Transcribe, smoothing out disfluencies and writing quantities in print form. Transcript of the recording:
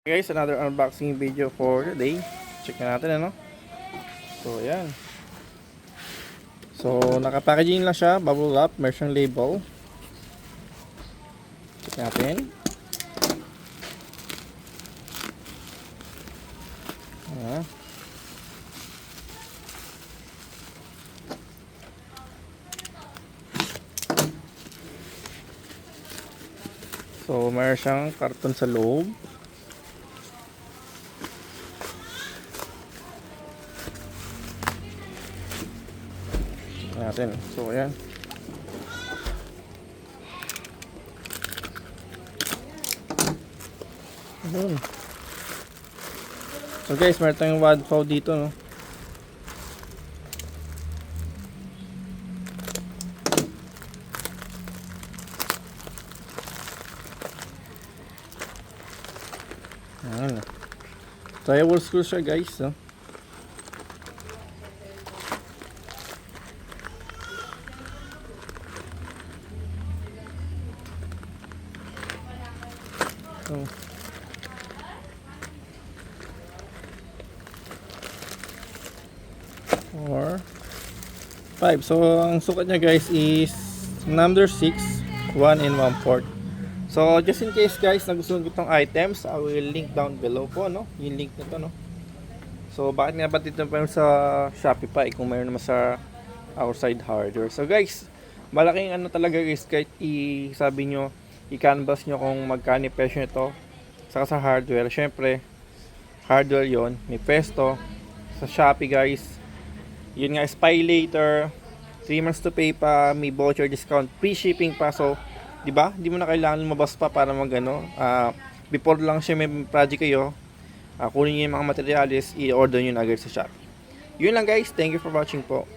Guys, another unboxing video for today. Check na natin ano. So ayan. So naka-packaging lang siya, bubble wrap, meron label. Check natin. Ayan. So meron siyang karton sa loob. Natin. So ayan. Ayun. So guys, meron tayong wadpaw dito, no. Ayan. Triangle screw siya, guys, no. So, 4, 5. So ang sukat niya guys is number 6, 1 and 1/4. So just in case guys nagustuhan ko itong items, I will link down below po, no, yung link nito, no. So bakit nga ba dito pa sa Shopify kung mayroon naman sa outside hardware. So guys, malaking ano talaga guys, kahit sabi nyo, i-canvas nyo kung magkano presyo nito saka sa hardware. Syempre hardware yon, may pesto sa Shopee guys. Yun nga, spy later, 3 months to pay pa, may voucher discount, free shipping pa. So di ba, hindi mo na kailangan lumabas pa para magano. Before lang siya may project kayo, kunin niyo yung mga materials, i-order niyo na agad sa Shopee. Yun lang guys, thank you for watching po.